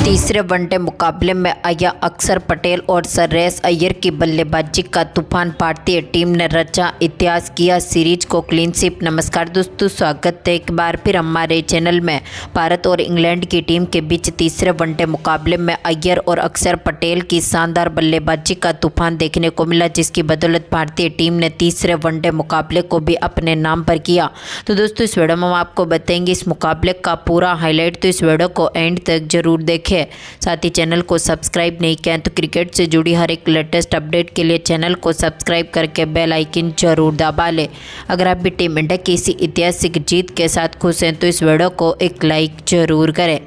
तीसरे वनडे मुकाबले में आया अक्षर पटेल और श्रेयस अय्यर की बल्लेबाजी का तूफान। भारतीय टीम ने रचा इतिहास, किया सीरीज को क्लीन स्वीप। नमस्कार दोस्तों, स्वागत है एक बार फिर हमारे चैनल में। भारत और इंग्लैंड की टीम के बीच तीसरे वनडे मुकाबले में अय्यर और अक्षर पटेल की शानदार बल्लेबाजी का तूफान देखने को मिला, जिसकी बदौलत भारतीय टीम ने तीसरे वनडे मुकाबले को भी अपने नाम पर किया। तो दोस्तों, इस वीडियो में हम आपको बताएंगे इस मुकाबले का पूरा हाईलाइट, तो इस वीडियो को एंड तक जरूर देखें। साथ ही चैनल को सब्सक्राइब नहीं किया तो क्रिकेट से जुड़ी हर एक लेटेस्ट अपडेट के लिए चैनल को सब्सक्राइब करके बेल आइकन जरूर दबा लें। अगर आप भी टीम इंडिया की इसी ऐतिहासिक जीत के साथ खुश हैं तो इस वीडियो को एक लाइक जरूर करें।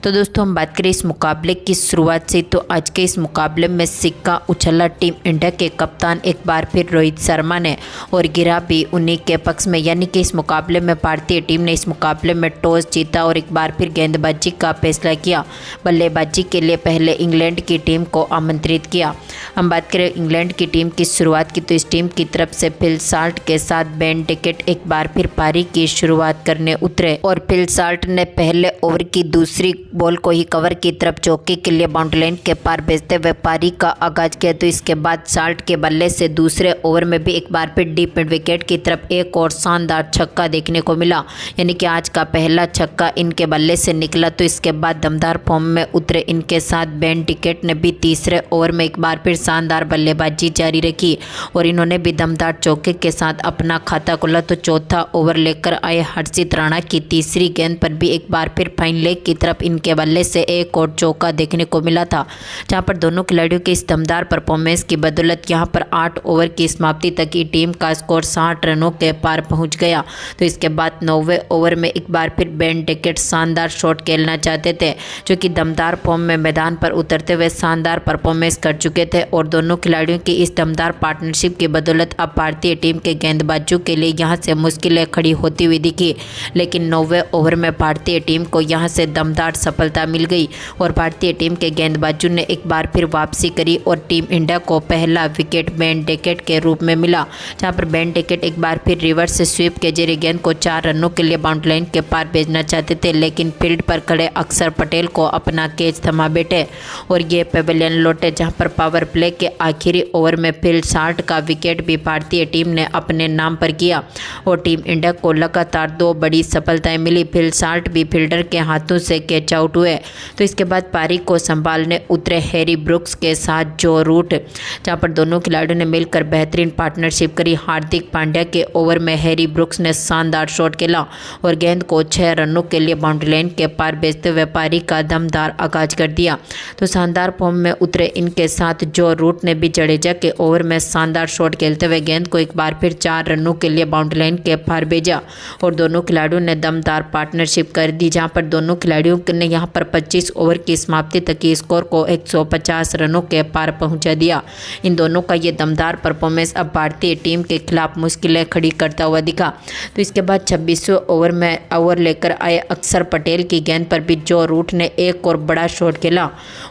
तो दोस्तों, हम बात करें इस मुकाबले की शुरुआत से, तो आज के इस मुकाबले में सिक्का उछला टीम इंडिया के कप्तान एक बार फिर रोहित शर्मा ने, और गिरा भी उन्हीं के पक्ष में। यानी कि इस मुकाबले में भारतीय टीम ने इस मुकाबले में टॉस जीता और एक बार फिर गेंदबाजी का फैसला किया। बल्लेबाजी के लिए पहले इंग्लैंड की टीम को आमंत्रित किया। हम बात करें इंग्लैंड की टीम की शुरुआत की, तो इस टीम की तरफ से फिल साल्ट के साथ बेन टिकट एक बार फिर पारी की शुरुआत करने उतरे, और फिल साल्ट ने पहले ओवर की दूसरी बॉल को ही कवर की तरफ चौके के लिए बाउंड्री लाइन के पार भेजते हुए पारी का आगाज किया। तो इसके बाद साल्ट के बल्ले से दूसरे ओवर में भी एक बार फिर डीप मिड विकेट की तरफ एक और शानदार छक्का देखने को मिला। यानी कि आज का पहला छक्का इनके बल्ले से निकला। तो इसके बाद दमदार फॉर्म में उतरे इनके साथ बेन टिकट ने भी तीसरे ओवर में एक बार फिर शानदार बल्लेबाजी जारी रखी और इन्होंने भी दमदार चौके के साथ अपना खाता खोला। तो चौथा ओवर लेकर आए हर्षित राणा की तीसरी गेंद पर भी एक बार फिर फाइन लेग की तरफ के बल्ले से एक और चौका देखने को मिला था, जहां पर दोनों खिलाड़ियों के इस दमदार परफॉर्मेंस की बदौलत यहां पर 8 ओवर की समाप्ति तक की टीम का स्कोर 60 रनों के पार पहुंच गया। तो इसके बाद 9वें ओवर में एक बार फिर बेन टिकट शानदार शॉट खेलना चाहते थे, जो कि दमदार फॉर्म में मैदान पर उतरते हुए शानदार परफॉर्मेंस कर चुके थे, और दोनों खिलाड़ियों की इस दमदार पार्टनरशिप की बदौलत अब भारतीय टीम के गेंदबाजों के लिए यहां से मुश्किलें खड़ी होती हुई दिखी। लेकिन 9वें ओवर में भारतीय टीम को यहां से दमदार सफलता मिल गई और भारतीय टीम के गेंदबाजों ने एक बार फिर वापसी करी और टीम इंडिया को पहला विकेट बेन टिकट के रूप में मिला, जहां पर बेन टिकट एक बार फिर रिवर्स स्वीप के जरिए गेंद को 4 रनों के लिए बाउंड्री लाइन के पार भेजना चाहते थे, लेकिन फील्ड पर खड़े अक्षर पटेल को अपना कैच थमा बैठे और ये पेवेलियन लौटे, जहां पर पावर प्ले के आखिरी ओवर में फिल साल्ट का विकेट भी भारतीय टीम ने अपने नाम पर किया और टीम इंडिया को लगातार 2 बड़ी सफलताएं मिली। फिल साल्ट भी फील्डर के हाथों से कैच आउट हुए। तो इसके बाद पारी को संभालने उतरे हैरी ब्रुक्स के साथ जो रूट, जहां पर दोनों खिलाड़ियों ने मिलकर बेहतरीन पार्टनरशिप करी। हार्दिक पांड्या के ओवर में हैरी ब्रुक्स ने शानदार शॉट खेला और गेंद को 6 रनों के लिए बाउंड्री लाइन के पार भेजते हुए पारी का दमदार आगाज कर दिया। तो शानदार फॉर्म में उतरे इनके साथ जो रूट ने भी जडेजा के ओवर में शानदार शॉट खेलते हुए गेंद को एक बार फिर 4 रनों के लिए बाउंड्री लाइन के पार भेजा और दोनों खिलाड़ियों ने दमदार पार्टनरशिप कर दी, जहां पर दोनों खिलाड़ियों ने यहां पर 25 ओवर की समाप्ति तक की स्कोर को 150 रनों के पार पहुंचा दिया। इन दोनों का ये दमदार परफॉर्मेंस अब भारतीय टीम के खिलाफ मुश्किलें खड़ी करता हुआ दिखा। तो इसके बाद 26वें ओवर में ओवर लेकर आए अक्षर पटेल की गेंद पर भी जो रूट ने एक और बड़ा शॉट खेला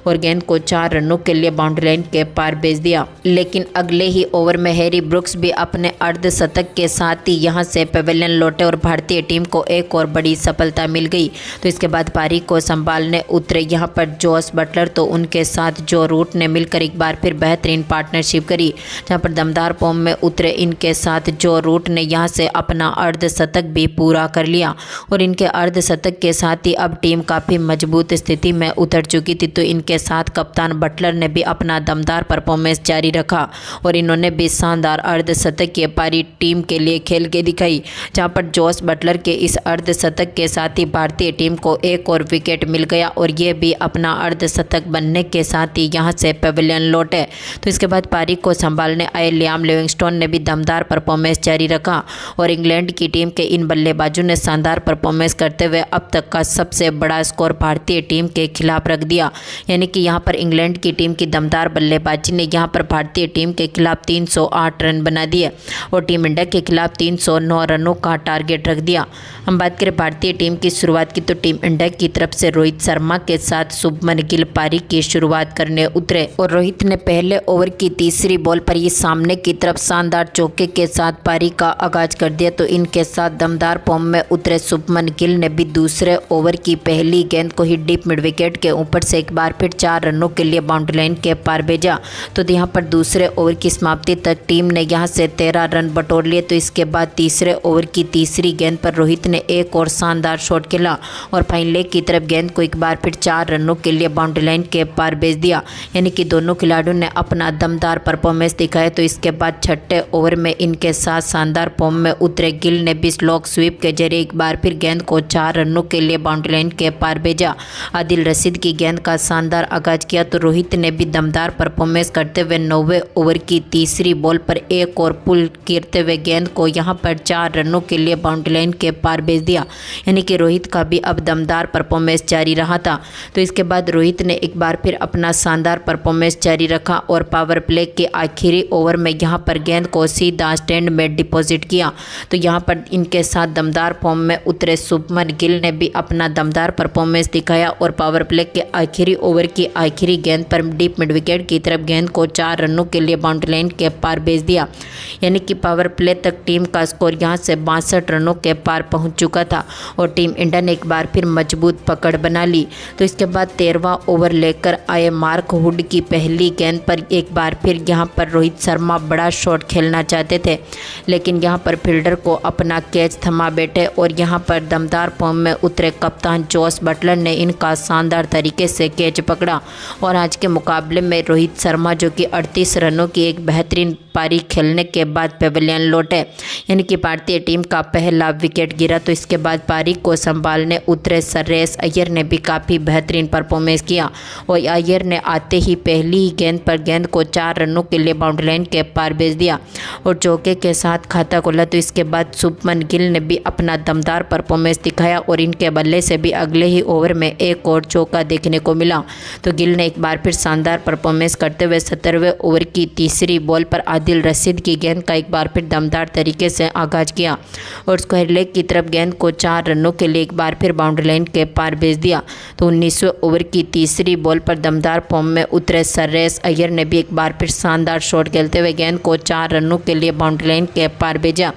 और गेंद को 4 रनों के लिए बाउंड्री लाइन के पार भेज दिया। लेकिन अगले ही ओवर में हैरी ब्रुक्स भी अपने अर्धशतक के साथ ही यहां से पेवेलियन लौटे और भारतीय टीम को एक और बड़ी सफलता मिल गई। तो इसके बाद पारी को संभालने उतरे यहां पर जोस बटलर, तो उनके साथ जो रूट ने मिलकर एक बार फिर बेहतरीन पार्टनरशिप करी, जहां पर दमदार फॉर्म में उतरे इनके साथ जो रूट ने यहां से अपना अर्धशतक भी पूरा कर लिया और इनके अर्धशतक के साथ ही अब टीम काफ़ी मजबूत स्थिति में उतर चुकी थी। तो इनके साथ कप्तान बटलर ने भी अपना दमदार परफॉर्मेंस जारी रखा और इन्होंने भी शानदार अर्धशतक की पारी टीम के लिए खेल के दिखाई, जहाँ पर जोस बटलर के इस अर्धशतक के साथ ही भारतीय टीम को एक और विकेट मिल गया और ये भी अपना अर्धशतक बनने के साथ ही यहां से पेवेलियन लौटे। तो इसके बाद पारी को संभालने आए लियाम लिविंगस्टोन ने भी दमदार परफॉर्मेंस जारी रखा और इंग्लैंड की टीम के इन बल्लेबाजों ने शानदार परफॉर्मेंस करते हुए अब तक का सबसे बड़ा स्कोर भारतीय टीम के खिलाफ रख दिया। यानी कि यहां पर इंग्लैंड की टीम की दमदार बल्लेबाजी ने यहां पर भारतीय टीम के खिलाफ 308 रन बना दिए और टीम इंडिया के खिलाफ 309 रनों का टारगेट रख दिया। हम बात करें भारतीय टीम की शुरुआत की, तो टीम इंडिया की तरफ से रोहित शर्मा के साथ शुभमन गिल पारी की शुरुआत करने उतरे और रोहित ने पहले ओवर की तीसरी बॉल पर ही सामने की तरफ शानदार चौके के साथ पारी का आगाज कर दिया। तो इनके साथ दमदार फॉर्म में उतरे शुभमन गिल ने भी दूसरे ओवर की पहली गेंद को ही डीप मिड विकेट के ऊपर से एक बार फिर 4 रनों के लिए बाउंड्री लाइन के पार भेजा। तो यहाँ पर दूसरे ओवर की समाप्ति तक टीम ने यहाँ से 13 रन बटोर लिए। तो इसके बाद तीसरे ओवर की तीसरी गेंद पर रोहित ने एक और शानदार शॉट खेला और फाइन लेग की तरफ गेंद को एक बार फिर 4 रनों के लिए बाउंड्री लाइन के पार भेज दिया। यानी कि दोनों खिलाड़ियों ने अपना दमदार परफॉर्मेंस दिखाया। तो इसके बाद छठे ओवर में इनके साथ शानदार फॉर्म में उतरे गिल ने भी स्लॉग स्वीप के जरिए एक बार फिर गेंद को 4 रनों के लिए बाउंड्री लाइन के पार भेजा। आदिल रशीद की गेंद का शानदार आगाज किया। तो रोहित ने भी दमदार परफॉर्मेंस करते हुए 9वें ओवर की तीसरी बॉल पर एक और पुल गिरते हुए गेंद को यहां पर 4 रनों के लिए बाउंड्री लाइन के पार भेज दिया। यानी कि रोहित का भी अब दमदार परफॉर्मेंस जारी रहा था। तो इसके बाद रोहित ने एक बार फिर अपना शानदार परफॉर्मेंस जारी रखा और पावर प्ले के आखिरी ओवर में यहां पर गेंद को सीधा स्टैंड में डिपॉजिट किया। तो यहां पर इनके साथ दमदार फॉर्म में उतरे शुभमन गिल ने भी अपना दमदार परफॉर्मेंस दिखाया और पावर प्ले के आखिरी ओवर की आखिरी गेंद पर डीप मिड विकेट की तरफ गेंद को 4 रनों के लिए बाउंड्री लाइन के पार भेज दिया। यानी कि पावर प्ले तक टीम का स्कोर यहां से 62 रनों के पार पहुंच चुका था और टीम इंडिया ने एक बार फिर मजबूत पकड़ बना ली। तो इसके बाद 13वां ओवर लेकर आए मार्क वुड की पहली गेंद पर एक बार फिर यहां पर रोहित शर्मा बड़ा शॉट खेलना चाहते थे, लेकिन यहां पर फील्डर को अपना कैच थमा बैठे और यहां पर दमदार फॉर्म में उतरे कप्तान जोस बटलर ने इनका शानदार तरीके से कैच पकड़ा और आज के मुकाबले में रोहित शर्मा जो कि 38 रनों की एक बेहतरीन पारी खेलने के बाद पेवेलियन लौटे। यानी कि भारतीय टीम का पहला विकेट गिरा। तो इसके बाद पारी को संभालने उतरे श्रेयस अय्यर ने भी काफ़ी बेहतरीन परफॉर्मेंस किया और अय्यर ने आते ही पहली ही गेंद पर गेंद को 4 रनों के लिए बाउंड्री लाइन के पार भेज दिया और चौके के साथ खाता खोला। तो इसके बाद शुभमन गिल ने भी अपना दमदार परफॉर्मेंस दिखाया और इनके बल्ले से भी अगले ही ओवर में एक और चौका देखने को मिला। तो गिल ने एक बार फिर शानदार परफॉर्मेंस करते हुए 17वें ओवर की तीसरी बॉल पर आदिल रशीद की गेंद का एक बार फिर दमदार तरीके से आगाज किया और स्क्वायर लेग की तरफ गेंद को 4 रनों के लिए एक बार फिर बाउंड्री लाइन के पार भेज दिया। तो 19वें ओवर की तीसरी बॉल पर दमदार फॉर्म में उतरे श्रेयस अय्यर ने भी एक बार फिर शानदार शॉट खेलते हुए गेंद को 4 रनों के लिए बाउंड्री लाइन के पार भेजा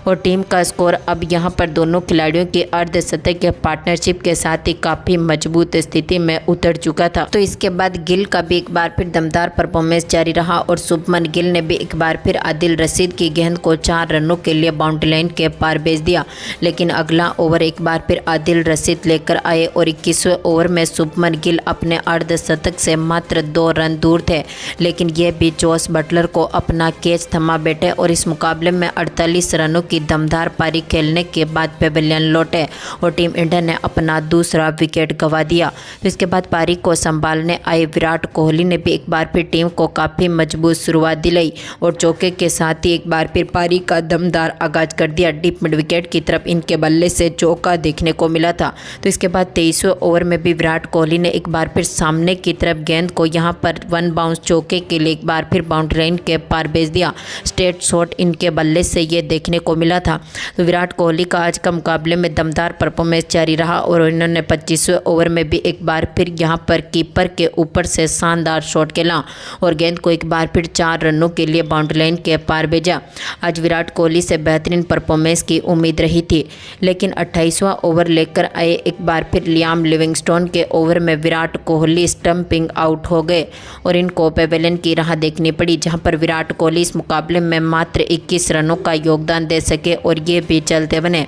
और टीम का स्कोर अब यहां पर दोनों खिलाड़ियों की अर्धशतकीय पार्टनरशिप के साथ ही काफ़ी मजबूत स्थिति में उतर चुका था। तो इसके बाद गिल का भी एक बार फिर दमदार परफॉर्मेंस जारी रहा और शुभमन गिल ने भी एक बार फिर आदिल रशीद की गेंद को 4 रनों के लिए बाउंड्री लाइन के पार भेज दिया। लेकिन अगला ओवर एक बार फिर आदिल रशीद लेकर आए और 21वें ओवर में शुभमन गिल अपने अर्धशतक से मात्र 2 रन दूर थे, लेकिन यह भी जोस बटलर को अपना कैच थमा बैठे और इस मुकाबले में 48 रनों की दमदार पारी खेलने के बाद पेवेलियन लौटे और टीम इंडिया ने अपना दूसरा विकेट गंवा दिया। तो इसके बाद पारी को संभालने आए विराट कोहली ने भी एक बार फिर टीम को काफ़ी मजबूत शुरुआत दिलाई और चौके के साथ ही एक बार फिर पारी का दमदार आगाज कर दिया। डीप मिड विकेट की तरफ इनके बल्ले से चौका देखने को मिला था। तो इसके बाद 23वें ओवर में भी विराट कोहली ने एक बार फिर सामने की तरफ गेंद को यहां पर 1 बाउंस चौके के लिए एक बार फिर बाउंड्री लाइन के पार भेज दिया। स्ट्रेट शॉट इनके बल्ले से ये देखने को मिला था। तो विराट कोहली का आज का मुकाबले में दमदार परफॉर्मेंस जारी रहा और इन्होंने 25वें ओवर में भी एक बार फिर यहां पर कीपर के ऊपर से शानदार शॉट खेला और गेंद को एक बार फिर 4 रनों के लिए बाउंड्री लाइन के पार भेजा। आज विराट कोहली से बेहतरीन परफॉर्मेंस की उम्मीद रही थी, लेकिन 28वां ओवर लेकर आए एक बार फिर लियाम लिविंगस्टोन के ओवर में विराट कोहली स्टंपिंग आउट हो गए और इनको पेवेलियन की राह देखनी पड़ी, जहां पर विराट कोहली इस मुकाबले में मात्र 21 रनों का योगदान दे सके और ये भी चलते बने।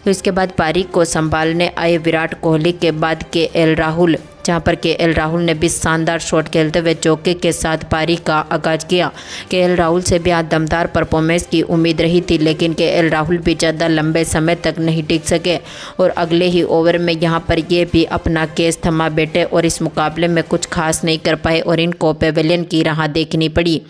तो इसके बाद पारी को संभालने आए विराट कोहली के बाद केएल राहुल, जहां पर केएल राहुल ने भी शानदार शॉट खेलते हुए चौके के साथ पारी का आगाज किया। केएल राहुल से भी आज दमदार परफॉर्मेंस की उम्मीद रही थी, लेकिन केएल राहुल भी ज़्यादा लंबे समय तक नहीं टिक सके और अगले ही ओवर में यहां पर ये भी अपना केस थमा बैठे और इस मुकाबले में कुछ खास नहीं कर पाए और इनको पेवेलियन की राह देखनी पड़ी।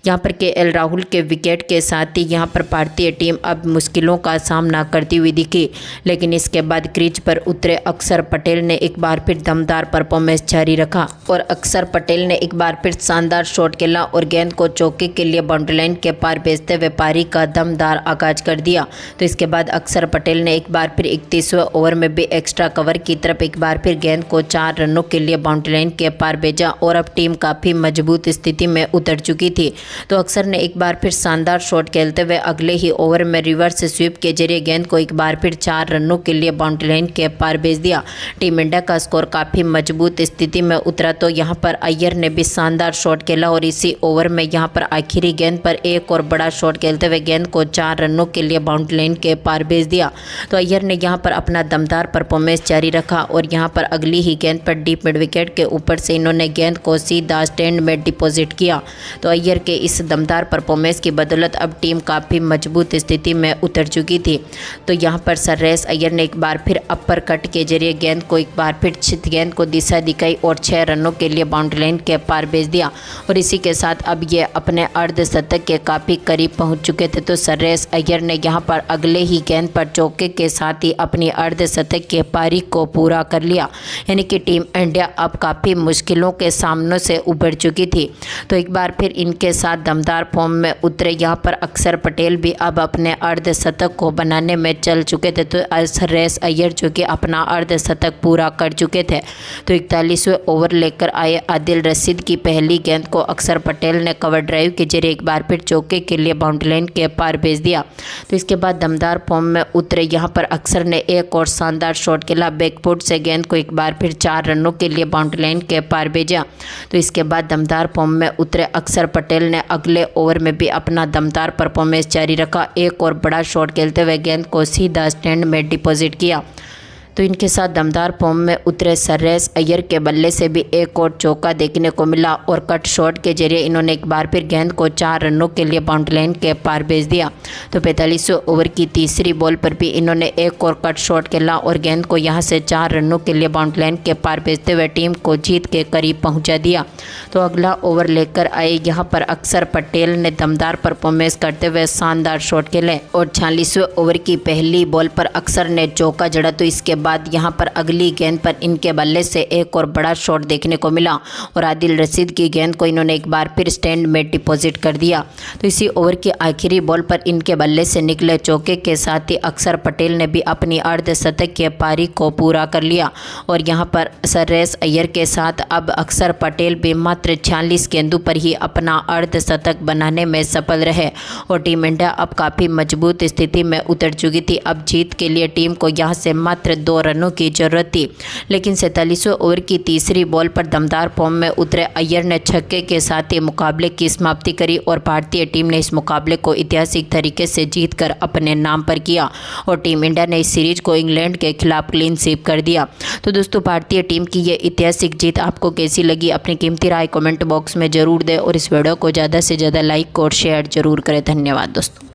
यहाँ पर केएल राहुल के विकेट के साथ ही यहाँ पर भारतीय टीम अब मुश्किलों का सामना करती हुई दिखी, लेकिन इसके बाद क्रीज पर उतरे अक्षर पटेल ने एक बार फिर दमदार परफॉर्मेंस जारी रखा और अक्षर पटेल ने एक बार फिर शानदार शॉट खेला और गेंद को चौके के लिए बाउंड्री लाइन के पार भेजते हुए पारी का दमदार आगाज कर दिया। तो इसके बाद अक्षर पटेल ने एक बार फिर 31वें ओवर में भी एक्स्ट्रा कवर की तरफ एक बार फिर गेंद को 4 रनों के लिए बाउंड्री लाइन के पार भेजा और अब टीम काफ़ी मजबूत स्थिति में उतर चुकी थी। तो अक्षर ने एक बार फिर शानदार शॉट खेलते हुए अगले ही ओवर में रिवर्स स्वीप के जरिए गेंद को एक बार फिर 4 रनों के लिए बाउंड्री लाइन के पार भेज दिया। टीम इंडिया का स्कोर काफ़ी मजबूत स्थिति में उतरा। तो यहाँ पर अय्यर ने भी शानदार शॉट खेला और इसी ओवर में यहाँ पर आखिरी गेंद पर एक और बड़ा शॉट खेलते हुए गेंद को 4 रनों के लिए बाउंड्री लाइन के पार भेज दिया। तो अय्यर ने यहाँ पर अपना दमदार परफॉर्मेंस जारी रखा और यहाँ पर अगली ही गेंद पर डीप मिड विकेट के ऊपर से इन्होंने गेंद को सीधा स्टैंड में डिपॉजिट किया। तो अय्यर के इस दमदार परफॉर्मेंस की बदौलत अब टीम काफ़ी मजबूत स्थिति में उतर चुकी थी। तो यहाँ पर श्रेयस अय्यर ने एक बार फिर अपर कट के जरिए गेंद को एक बार फिर गेंद को दिशा दिखाई और 6 रनों के लिए बाउंड्री लाइन के पार भेज दिया और इसी के साथ अब ये अपने अर्धशतक के काफ़ी करीब पहुंच चुके थे। तो श्रेयस अय्यर ने यहां पर अगले ही गेंद पर चौके के साथ ही अपनी अर्धशतक के पारी को पूरा कर लिया, यानी कि टीम इंडिया अब काफ़ी मुश्किलों के सामने से उभर चुकी थी। तो एक बार फिर इनके साथ दमदार फॉर्म में उतरे यहाँ पर अक्षर पटेल भी अब अपने अर्धशतक को बनाने में चल चुके थे। तो श्रेयस अय्यर जो कि अपना अर्धशतक पूरा कर चुके थे। तो 41वें ओवर लेकर आए आदिल रशीद की पहली गेंद को अक्षर पटेल ने कवर ड्राइव के जरिए एक बार फिर चौके के लिए बाउंड्री लाइन के पार भेज दिया। तो इसके बाद दमदार फॉर्म में उतरे यहाँ पर अक्षर ने एक और शानदार शॉट खेला, बैकफुट से गेंद को एक बार फिर 4 रनों के लिए बाउंड्री लाइन के पार भेजा। तो इसके बाद दमदार फॉर्म में उतरे अक्षर पटेल ने अगले ओवर में भी अपना दमदार परफॉर्मेंस जारी रखा, एक और बड़ा शॉट खेलते हुए गेंद को सीधा स्टैंड में डिपॉजिट किया। तो इनके साथ दमदार फॉर्म में उतरे श्रेयस अय्यर के बल्ले से भी एक और चौका देखने को मिला और कट शॉट के जरिए इन्होंने एक बार फिर गेंद को 4 रनों के लिए बाउंड्री लाइन के पार भेज दिया। तो 45वें ओवर की तीसरी बॉल पर भी इन्होंने एक और कट शॉट खेला और गेंद को यहां से 4 रनों के लिए बाउंड्री लाइन के पार भेजते हुए टीम को जीत के करीब पहुंचा दिया। तो अगला ओवर लेकर आए यहाँ पर अक्षर पटेल ने दमदार परफॉर्मेंस करते हुए शानदार शॉट खेले और 46वें ओवर की पहली बॉल पर अक्षर ने चौका जड़ा। तो इसके बाद यहां पर अगली गेंद पर इनके बल्ले से एक और बड़ा शॉट देखने को मिला और आदिल रशीद की गेंद को इन्होंने एक बार फिर स्टैंड में डिपॉजिट कर दिया। तो इसी ओवर की आखिरी बॉल पर इनके बल्ले से निकले चौके के साथ ही अक्षर पटेल ने भी अपनी अर्धशतक के पारी को पूरा कर लिया और यहां पर श्रेयस अय्यर के साथ अब अक्षर पटेल भी मात्र 46 गेंदों पर ही अपना अर्धशतक बनाने में सफल रहे और टीम इंडिया अब काफ़ी मजबूत स्थिति में उतर चुकी थी। अब जीत के लिए टीम को यहां से मात्र 2 रनों की जरूरत थी, लेकिन 47वें ओवर की तीसरी बॉल पर दमदार फॉर्म में उतरे अय्यर ने छक्के के साथ ही मुकाबले की समाप्ति करी और भारतीय टीम ने इस मुकाबले को ऐतिहासिक तरीके से जीतकर अपने नाम पर किया और टीम इंडिया ने इस सीरीज को इंग्लैंड के खिलाफ क्लीन स्वीप कर दिया। तो दोस्तों, भारतीय टीम की ये ऐतिहासिक जीत आपको कैसी लगी, अपनी कीमती राय कमेंट बॉक्स में जरूर दें और इस वीडियो को ज़्यादा से ज़्यादा लाइक और शेयर जरूर करें। धन्यवाद दोस्तों।